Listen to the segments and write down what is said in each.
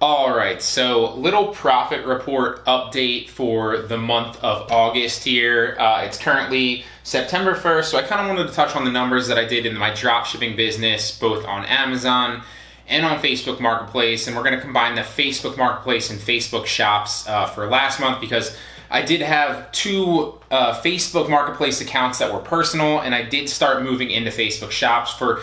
All right, so little profit report update for the month of August here. It's currently September 1st, so I kind of wanted to touch on the numbers that I did in my dropshipping business, both on Amazon and on Facebook Marketplace. And we're going to combine the Facebook Marketplace and Facebook Shops for last month because I did have two Facebook Marketplace accounts that were personal, and I did start moving into Facebook Shops for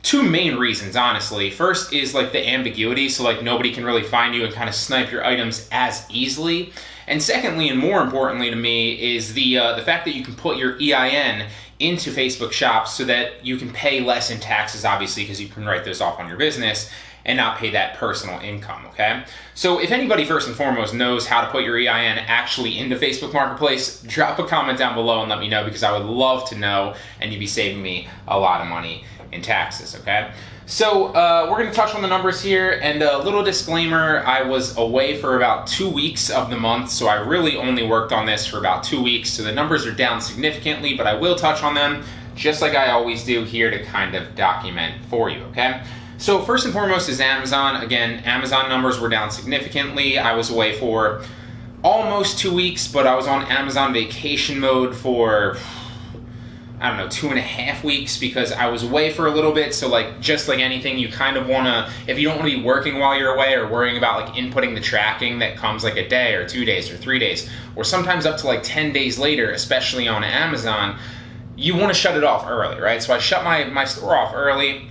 two main reasons, honestly. First is like the ambiguity, so like nobody can really find you and kind of snipe your items as easily. And secondly, and more importantly to me, is the fact that you can put your EIN into Facebook Shops so that you can pay less in taxes, obviously, because you can write those off on your business and not pay that personal income, okay? So if anybody first and foremost knows how to put your EIN actually into Facebook Marketplace, drop a comment down below and let me know, because I would love to know, and you'd be saving me a lot of money in taxes, okay? So we're gonna touch on the numbers here, and a little disclaimer, I was away for about 2 weeks of the month, so I really only worked on this for about 2 weeks, so the numbers are down significantly, but I will touch on them just like I always do here to kind of document for you, okay? So first and foremost is Amazon. Again, Amazon numbers were down significantly. I was away for almost 2 weeks, but I was on Amazon vacation mode for, I don't know, 2.5 weeks, because I was away for a little bit. So like, just like anything, you kind of wanna, if you don't wanna be working while you're away or worrying about like inputting the tracking that comes like a day or 2 days or 3 days, or sometimes up to like 10 days later, especially on Amazon, you wanna shut it off early, right? So I shut my store off early,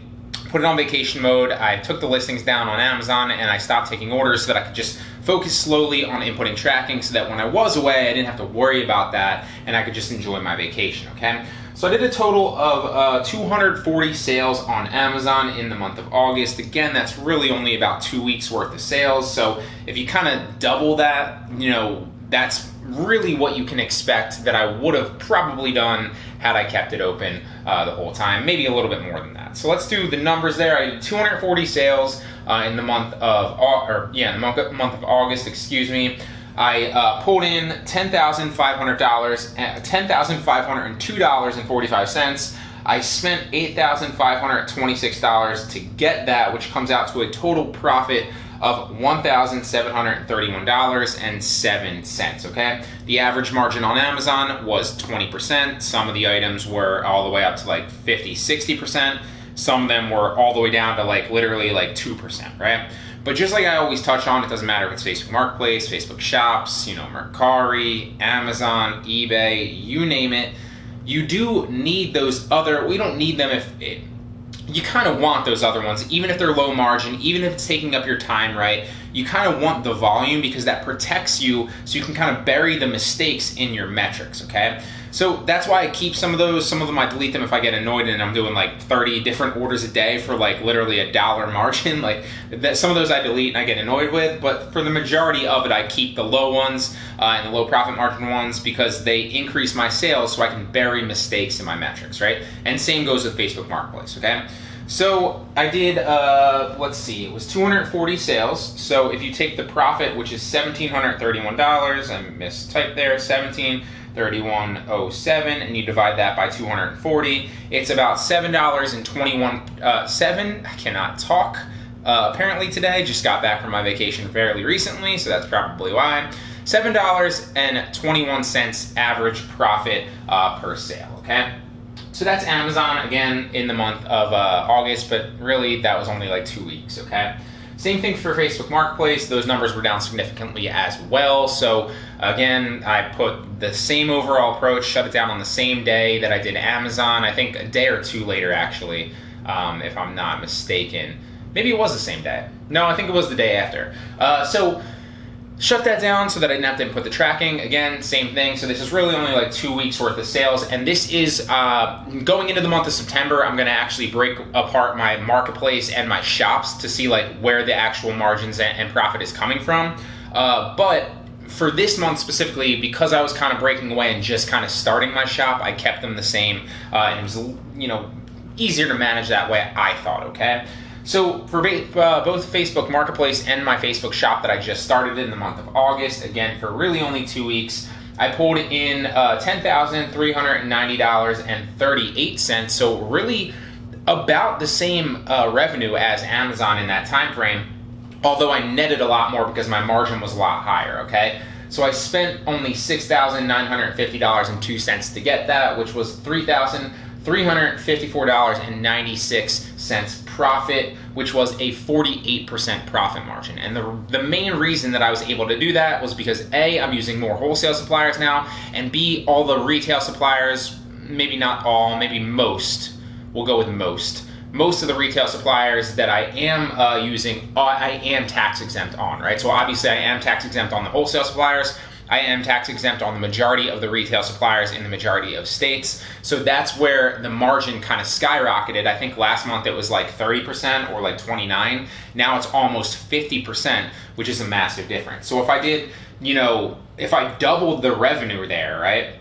put it on vacation mode. I took the listings down on Amazon and I stopped taking orders so that I could just focus slowly on inputting tracking, so that when I was away, I didn't have to worry about that and I could just enjoy my vacation, okay? So I did a total of 240 sales on Amazon in the month of August. Again, that's really only about 2 weeks worth of sales. So if you kind of double that, you know, that's really what you can expect that I would have probably done had I kept it open the whole time, maybe a little bit more than that. So let's do the numbers there. I did 240 sales in the month of August, excuse me. I pulled in $10,502.45. I spent $8,526 to get that, which comes out to a total profit of $1,731.07, okay? The average margin on Amazon was 20%. Some of the items were all the way up to like 50, 60%. Some of them were all the way down to like literally like 2%, right? But just like I always touch on, it doesn't matter if it's Facebook Marketplace, Facebook Shops, you know, Mercari, Amazon, eBay, you name it. You do need those other, we don't need them if you kind of want those other ones, even if they're low margin, even if it's taking up your time, right? You kind of want the volume because that protects you, so you can kind of bury the mistakes in your metrics, okay? So that's why I keep some of those. Some of them I delete them if I get annoyed and I'm doing like 30 different orders a day for like literally $1 margin. Like some of those I delete and I get annoyed with, but for the majority of it, I keep the low ones and the low profit margin ones because they increase my sales so I can bury mistakes in my metrics, right? And same goes with Facebook Marketplace, okay? So I did, let's see, it was 240 sales. So if you take the profit, which is $1,731, I mistyped there, 1731.07, and you divide that by 240, it's about $7.21, I cannot talk apparently today, just got back from my vacation fairly recently, so that's probably why. $7.21 average profit per sale, okay? So that's Amazon, again, in the month of August, but really that was only like 2 weeks, okay? Same thing for Facebook Marketplace. Those numbers were down significantly as well. So again, I put the same overall approach, shut it down on the same day that I did Amazon. I think a day or two later, actually, if I'm not mistaken. Maybe it was the same day. No, I think it was the day after. So shut that down so that I didn't have to input the tracking. Again, same thing. So this is really only like 2 weeks worth of sales. And this is going into the month of September. I'm going to actually break apart my marketplace and my shops to see like where the actual margins and profit is coming from. But for this month specifically, because I was kind of breaking away and just kind of starting my shop, I kept them the same. And it was, you know, easier to manage that way, I thought, okay? So for both Facebook Marketplace and my Facebook shop that I just started in the month of August, again, for really only 2 weeks, I pulled in $10,390.38. So really about the same revenue as Amazon in that time frame. although I netted a lot more because my margin was a lot higher, okay? So I spent only $6,950.02 to get that, which was $3,354.96 profit, which was a 48% profit margin. And the main reason that I was able to do that was because A, I'm using more wholesale suppliers now, and B, all the retail suppliers, maybe not all, maybe most, we'll go with most of the retail suppliers that I am using, I am tax exempt on, right? So obviously I am tax exempt on the wholesale suppliers. I am tax exempt on the majority of the retail suppliers in the majority of states. So that's where the margin kind of skyrocketed. I think last month it was like 30% or like 29. Now it's almost 50%, which is a massive difference. So if I did, if I doubled the revenue there, right?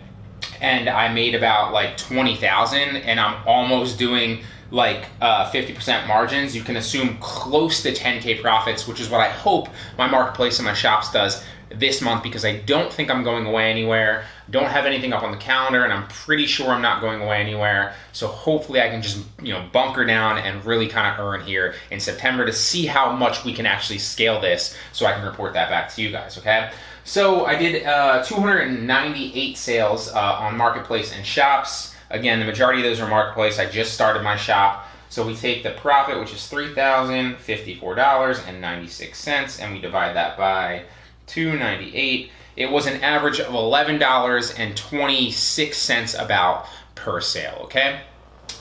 And I made about like 20,000 and I'm almost doing like 50% margins, you can assume close to 10K profits, which is what I hope my marketplace and my shops does this month, because I don't think I'm going away anywhere. Don't have anything up on the calendar, and I'm pretty sure I'm not going away anywhere. So hopefully I can just bunker down and really kind of earn here in September to see how much we can actually scale this, so I can report that back to you guys, okay? So I did 298 sales on marketplace and shops. Again, the majority of those are marketplace. I just started my shop. So we take the profit, which is $3,054.96, and we divide that by 298. It was an average of $11.26 about per sale, okay?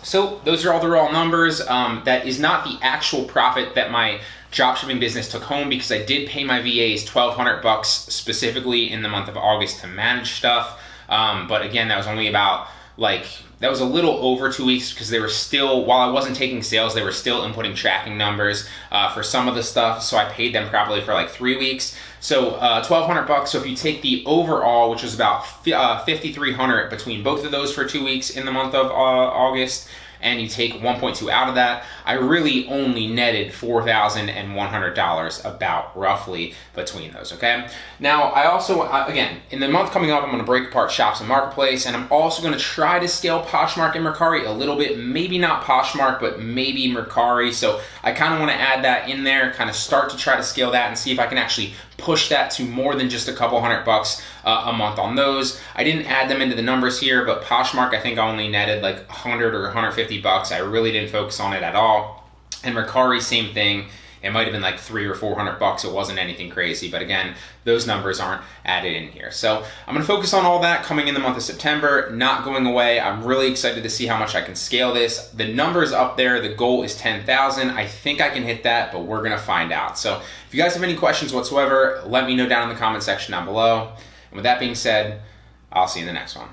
So those are all the raw numbers. That is not the actual profit that my dropshipping business took home, because I did pay my VAs $1,200 specifically in the month of August to manage stuff. But again, that was only about that was a little over 2 weeks, because they were still, while I wasn't taking sales, they were still inputting tracking numbers for some of the stuff. So I paid them probably for like 3 weeks. So $1,200. So if you take the overall, which was about $5,300 between both of those for 2 weeks in the month of August, and you take 1.2 out of that, I really only netted $4,100 about roughly between those, okay? Now, I also, again, in the month coming up, I'm gonna break apart shops and marketplace, and I'm also gonna try to scale Poshmark and Mercari a little bit, maybe not Poshmark, but maybe Mercari. So I kinda wanna add that in there, kind of start to try to scale that and see if I can actually push that to more than just a couple $100 a month on those. I didn't add them into the numbers here, but Poshmark, I think I only netted like 100 or 150 bucks. I really didn't focus on it at all. And Mercari, same thing. It might have been like 300 or 400 bucks. It wasn't anything crazy, but again, those numbers aren't added in here. So I'm gonna focus on all that coming in the month of September, not going away. I'm really excited to see how much I can scale this. The numbers up there, the goal is 10,000. I think I can hit that, but we're gonna find out. So if you guys have any questions whatsoever, let me know down in the comment section down below. And with that being said, I'll see you in the next one.